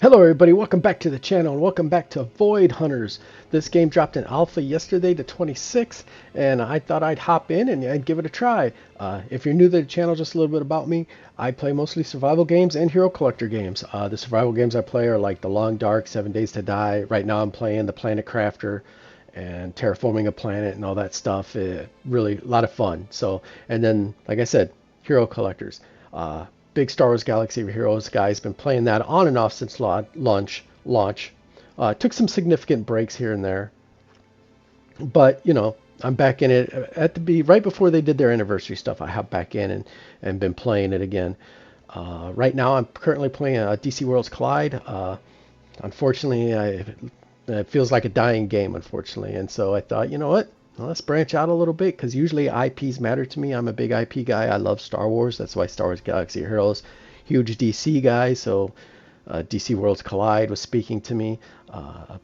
Hello everybody, welcome back to the channel and welcome back to Void Hunters. This game dropped in alpha yesterday, the 26th, and I thought I'd hop in and I'd give it a try. If you're new to the channel, just a little bit about me. I play mostly survival games and hero collector games. The survival games I play are like The Long Dark, 7 Days to Die. Right now I'm playing The Planet Crafter and terraforming a planet and all that stuff. Really a lot of fun. And then, like I said, hero collectors. Big Star Wars Galaxy of Heroes guy's been playing that on and off since launch. Took some significant breaks here and there, but I'm back in it right before they did their anniversary stuff. I hopped back in and been playing it again. Right now I'm currently playing DC Worlds Collide. Unfortunately, it feels like a dying game, unfortunately, and so I thought, you know what? Well, let's branch out a little bit because usually IPs matter to me. I'm a big IP guy. I love Star Wars. That's why Star Wars Galaxy of Heroes. Huge DC guy, so DC Worlds Collide was speaking to me.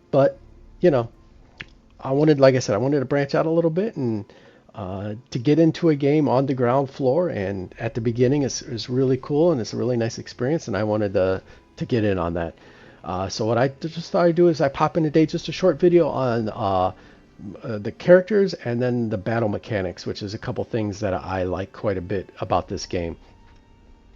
But I wanted, like I said, I wanted to branch out a little bit and to get into a game on the ground floor. And at the beginning, is really cool and it's a really nice experience. And I wanted to get in on that. So what I just thought I'd do is I pop in today just a short video on the characters and then the battle mechanics, which is a couple things that I like quite a bit about this game.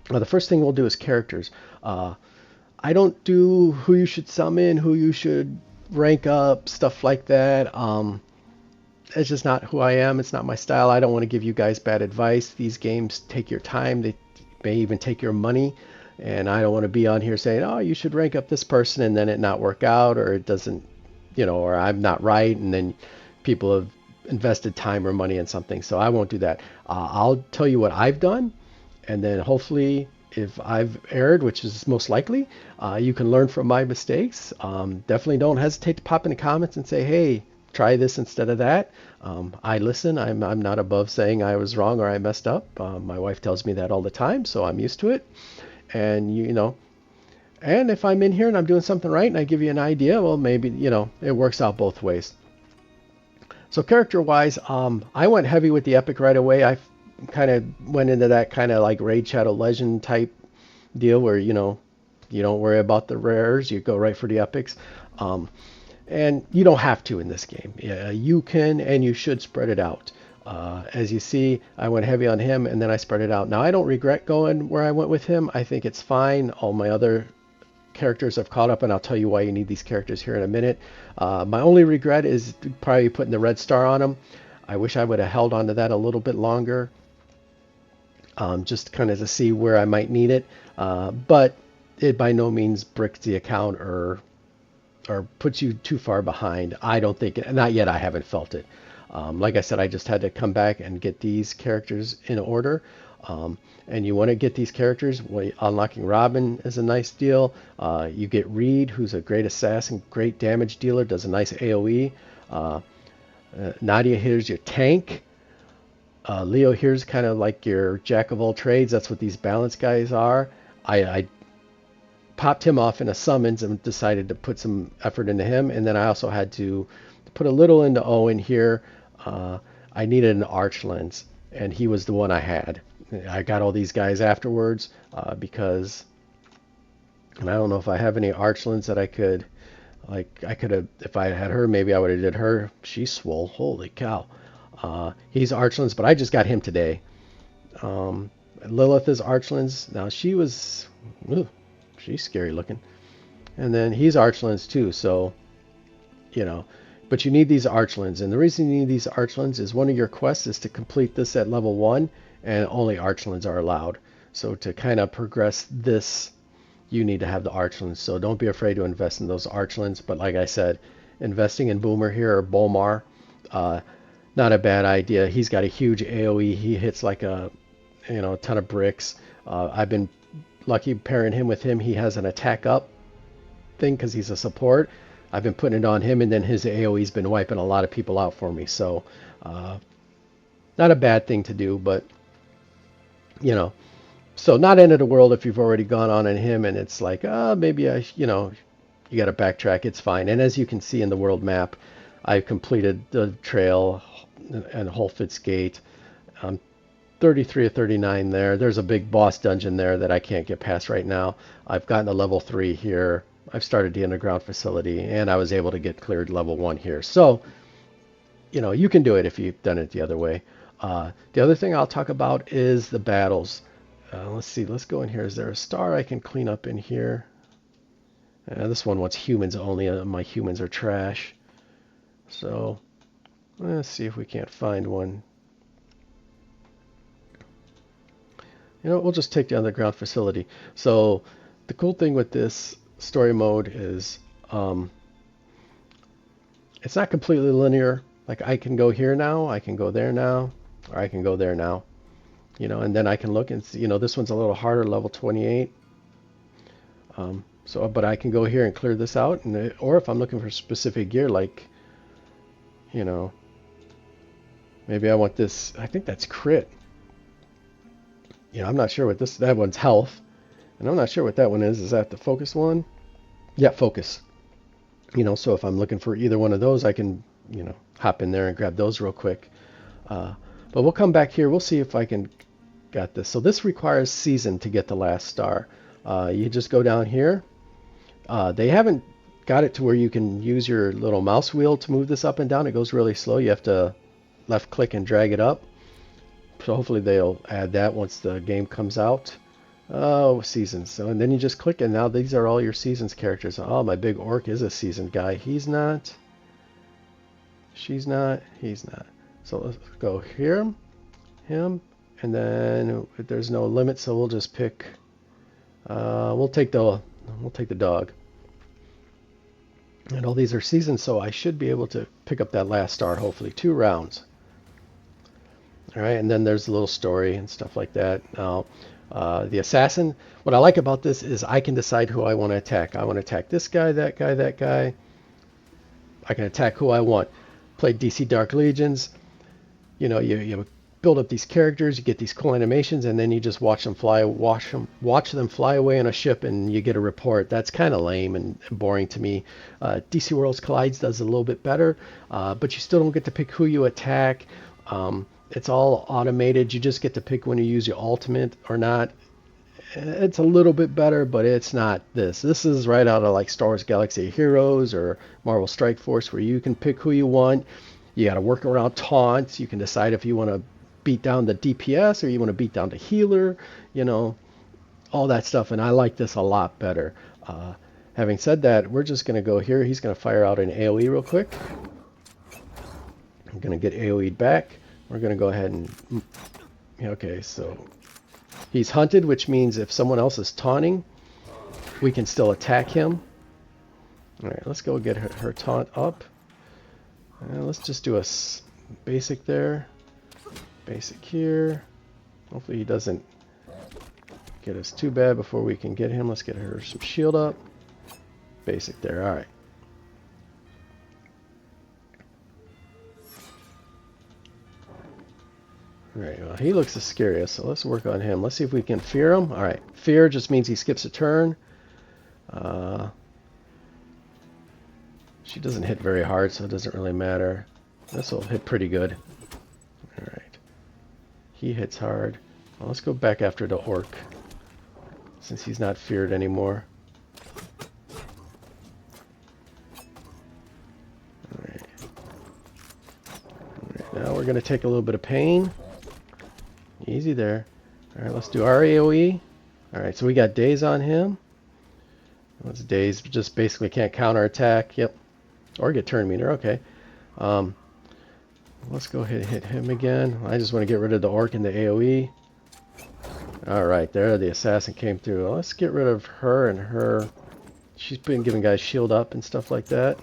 The first thing we'll do is characters. I don't do who you should summon, who you should rank up, stuff like that. It's just not who I am. It's not my style. I don't want to give you guys bad advice. These games take your time. They may even take your money. And I don't want to be on here saying, oh, you should rank up this person and then it not work out, or it doesn't, or I'm not right, and then people have invested time or money in something. So I won't do that. I'll tell you what I've done, and then hopefully if I've erred, which is most likely, you can learn from my mistakes. Definitely don't hesitate to pop in the comments and say, hey, try this instead of that. I listen. I'm not above saying I was wrong or I messed up. My wife tells me that all the time, so I'm used to it. And and if I'm in here and I'm doing something right and I give you an idea, well, maybe, it works out both ways. So character-wise, I went heavy with the epic right away. I kind of went into that kind of like Raid Shadow Legend type deal where, you don't worry about the rares. You go right for the epics. And you don't have to in this game. Yeah, you can and you should spread it out. As you see, I went heavy on him and then I spread it out. Now, I don't regret going where I went with him. I think it's fine. All my other characters I've caught up, and I'll tell you why you need these characters here in a minute. My only regret is probably putting the red star on him. I wish I would have held on to that a little bit longer, just kind of to see where I might need it. But it by no means bricks the account or puts you too far behind. I don't think, not yet. I haven't felt it. Like I said, I just had to come back and get these characters in order. And you want to get these characters. Well, unlocking Robin is a nice deal. You get Reed, who's a great assassin, great damage dealer, does a nice AoE. Nadia here's your tank. Leo here's kind of like your jack of all trades. That's what these balance guys are. I popped him off in a summons and decided to put some effort into him. And then I also had to put a little into Owen here. I needed an arch lens, and he was the one I had. I got all these guys afterwards because, and I don't know if I have any archlands that I could have, if I had her, maybe I would have did her. She's swole. Holy cow. He's archlands, but I just got him today. Lilith is archlands. Now she's scary looking. And then he's archlands too, so, but you need these archlands. And the reason you need these archlands is one of your quests is to complete this at level 1. And only archlands are allowed. So to kind of progress this, you need to have the archlands. So don't be afraid to invest in those archlands. But like I said, investing in Boomer here or Bomar, not a bad idea. He's got a huge AoE. He hits like a ton of bricks. I've been lucky pairing him with him. He has an attack up thing because he's a support. I've been putting it on him, and then his AoE's been wiping a lot of people out for me. So not a bad thing to do, but so not end of the world if you've already gone on him and it's like, maybe you got to backtrack. It's fine. And as you can see in the world map, I've completed the trail and Holfitz Gate. 33 or 39 there. There's a big boss dungeon there that I can't get past right now. I've gotten to level 3 here I've started the underground facility, and I was able to get cleared level 1 here. So, you know, you can do it if you've done it the other way. The other thing I'll talk about is the battles. Let's see, let's go in here. Is there a star I can clean up in here? This one wants humans only. My humans are trash. So let's see if we can't find one. You know, we'll just take the underground facility. So the cool thing with this story mode is it's not completely linear. Like I can go here now, I can go there now, or I can go there now. You know, and then I can look and see, you know, this one's a little harder, level 28. But I can go here and clear this out, and or if I'm looking for specific gear, like, you know, maybe I want this. I think that's crit. You know, I'm not sure what this. That one's health, and I'm not sure what that one is. Is that the focus one? Yeah, focus. You know, so if I'm looking for either one of those, I can, you know, hop in there and grab those real quick. But we'll come back here. We'll see if I can got this. So this requires season to get the last star. You just go down here. They haven't got it to where you can use your little mouse wheel to move this up and down. It goes really slow. You have to left click and drag it up. So hopefully they'll add that once the game comes out. Oh, seasons. So, and then you just click, and now these are all your seasons characters. Oh, my big orc is a seasoned guy. He's not. She's not. He's not. So let's go here, him, and then there's no limit, so we'll just pick. We'll take the dog. And all these are seasons, so I should be able to pick up that last star, hopefully 2 rounds. All right, and then there's a little story and stuff like that. Now, the assassin, what I like about this is I can decide who I want to attack. I want to attack this guy, that guy, that guy. I can attack who I want. Play DC Dark Legions. You know, you build up these characters, you get these cool animations, and then you just watch them fly away on a ship, and you get a report. That's kind of lame and boring to me. DC Worlds Collides does a little bit better, but you still don't get to pick who you attack. It's all automated. You just get to pick when you use your ultimate or not. It's a little bit better, but it's not this. This is right out of like Star Wars Galaxy of Heroes or Marvel Strike Force, where you can pick who you want. You got to work around taunts. You can decide if you want to beat down the DPS or you want to beat down the healer, you know, all that stuff. And I like this a lot better. Having said that, we're just going to go here. He's going to fire out an AoE real quick. I'm going to get AoE'd back. We're going to go ahead and... Okay, so he's hunted, which means if someone else is taunting, we can still attack him. All right, let's go get her taunt up. Let's just do a basic there. Basic here. Hopefully he doesn't get us too bad before we can get him. Let's get her some shield up. Basic there. All right. Alright, well, he looks the scariest, so let's work on him. Let's see if we can fear him. Alright, fear just means he skips a turn. She doesn't hit very hard, so it doesn't really matter. This will hit pretty good. Alright. He hits hard. Well, let's go back after the orc, since he's not feared anymore. Alright. Now we're going to take a little bit of pain. Easy there. Alright, let's do our AoE. Alright, so we got daze on him. What's daze? Just basically can't counterattack. Yep. Or get turn meter. Okay. Let's go ahead and hit him again. I just want to get rid of the orc and the AoE. Alright, there the assassin came through. Well, let's get rid of her and her. She's been giving guys shield up and stuff like that.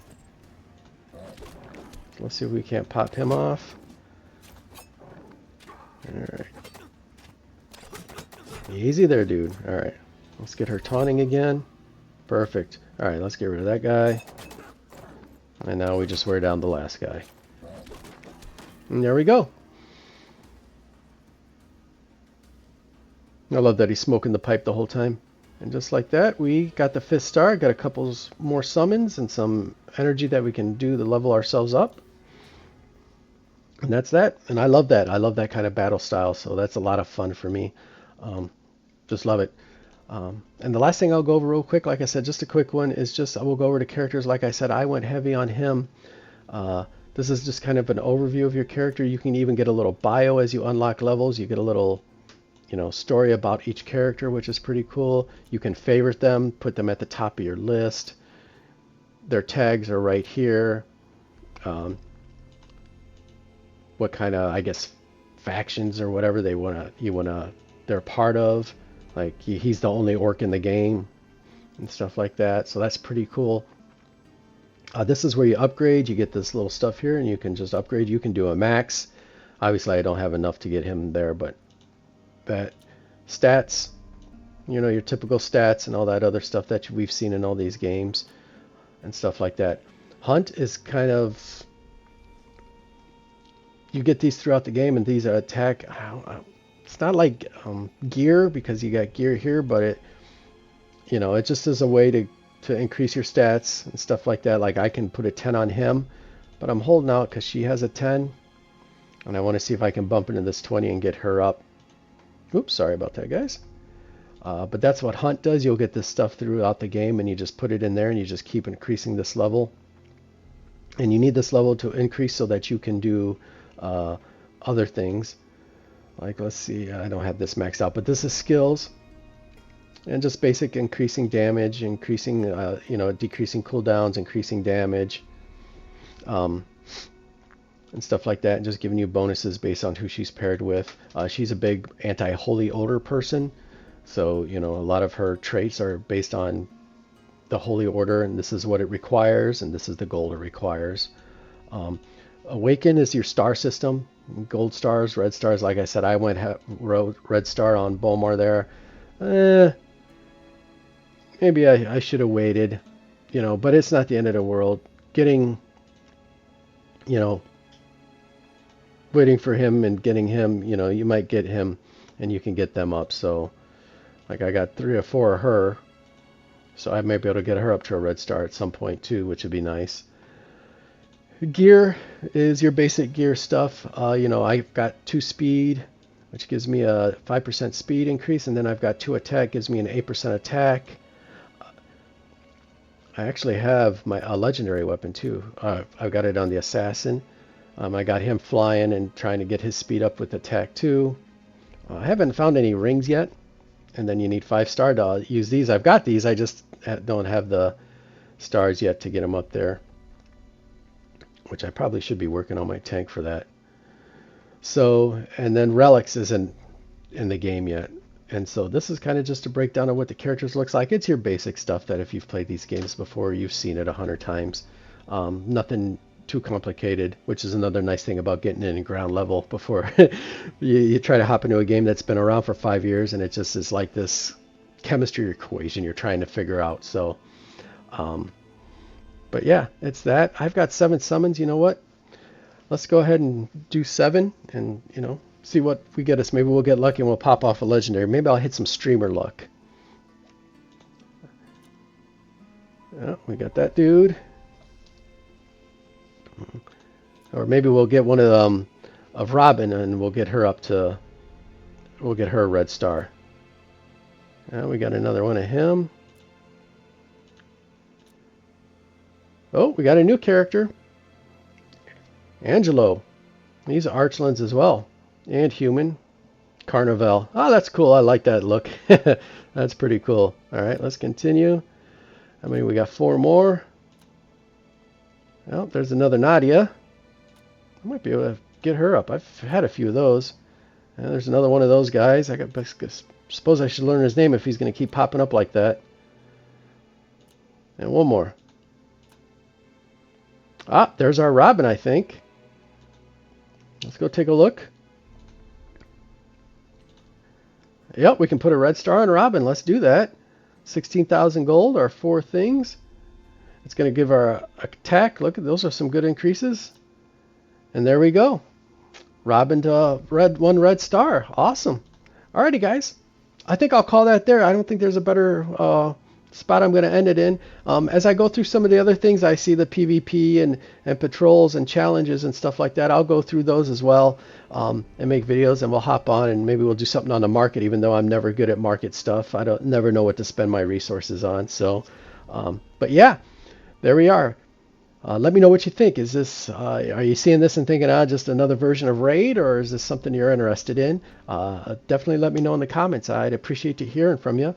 Let's see if we can't pop him off. Alright. Easy there, dude. Alright. Let's get her taunting again. Perfect. Alright, let's get rid of that guy. And now we just wear down the last guy. And there we go. I love that he's smoking the pipe the whole time. And just like that, we got the 5th star. Got a couple more summons and some energy that we can do to level ourselves up. And that's that. And I love that. I love that kind of battle style. So that's a lot of fun for me. Just love it. And the last thing I'll go over real quick, like I said, just a quick one, is just I will go over to characters. Like I said, I went heavy on him. This is just kind of an overview of your character. You can even get a little bio as you unlock levels. You get a little, story about each character, which is pretty cool. You can favorite them, put them at the top of your list. Their tags are right here. What kind of, I guess, factions or whatever they're part of. Like he's the only orc in the game and stuff like that. So that's pretty cool. This is where you upgrade. You get this little stuff here, and you can just upgrade. You can do a max. Obviously, I don't have enough to get him there, but that stats, your typical stats and all that other stuff that we've seen in all these games and stuff like that. Hunt is kind of, you get these throughout the game, and these are attack. It's not like gear, because you got gear here, but it just is a way to increase your stats and stuff like that. Like I can put a 10 on him, but I'm holding out because she has a 10, and I want to see if I can bump into this 20 and get her up. Oops, sorry about that, guys. But that's what Hunt does. You'll get this stuff throughout the game, and you just put it in there, and you just keep increasing this level. And you need this level to increase so that you can do other things. Like, let's see, I don't have this maxed out, but this is skills. And just basic increasing damage, increasing, decreasing cooldowns, increasing damage, and stuff like that, and just giving you bonuses based on who she's paired with. She's a big anti-holy order person, so, a lot of her traits are based on the holy order, and this is what it requires, and this is the gold it requires. Awaken is your star system. Gold stars, red stars. Like I said, I went red star on Bomar there. Maybe I should have waited, but it's not the end of the world. Getting, waiting for him and getting him, you might get him and you can get them up. So, like I got 3 or 4 of her, so I may be able to get her up to a red star at some point too, which would be nice. Gear is your basic gear stuff. I've got 2 speed, which gives me a 5% speed increase, and then I've got 2 attack, gives me an 8% attack. I actually have a legendary weapon too. I've got it on the assassin. I got him flying and trying to get his speed up with attack too. I haven't found any rings yet, and then you need 5-star to use these. I've got these, I just don't have the stars yet to get them up there, which I probably should be working on my tank for that. So, and then relics isn't in the game yet. And so this is kind of just a breakdown of what the characters looks like. It's your basic stuff that if you've played these games before, you've seen it 100 times. Nothing too complicated, which is another nice thing about getting in ground level before you try to hop into a game that's been around for 5 years, and it just is like this chemistry equation you're trying to figure out. So, but yeah, it's that. I've got 7 summons. You know what? Let's go ahead and do 7 and, see what we get us. Maybe we'll get lucky and we'll pop off a legendary. Maybe I'll hit some streamer luck. Oh, we got that dude. Or maybe we'll get one of Robin, and we'll get her a red star. We got another one of him. Oh, we got a new character. Angelo. He's Archlands as well. And human. Carnival. Oh, that's cool. I like that look. That's pretty cool. All right, let's continue. How many? We got 4 more. Oh, there's another Nadia. I might be able to get her up. I've had a few of those. And there's another one of those guys. I suppose I should learn his name if he's going to keep popping up like that. And one more. Ah, there's our Robin, I think. Let's go take a look. Yep, we can put a red star on Robin. Let's do that. 16,000 gold, our 4 things. It's going to give our attack. Look, those are some good increases. And there we go. Robin to one red star. Awesome. Alrighty, guys. I think I'll call that there. I don't think there's a better spot I'm going to end it in. As I go through some of the other things, I see the PvP and patrols and challenges and stuff like that. I'll go through those as well, and make videos, and we'll hop on and maybe we'll do something on the market, even though I'm never good at market stuff. I don't never know what to spend my resources on. So, but yeah, there we are. Let me know what you think. Is this, are you seeing this and thinking, just another version of Raid, or is this something you're interested in? Definitely let me know in the comments. I'd appreciate hearing from you.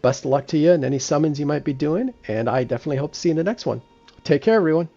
Best of luck to you in any summons you might be doing, and I definitely hope to see you in the next one. Take care, everyone.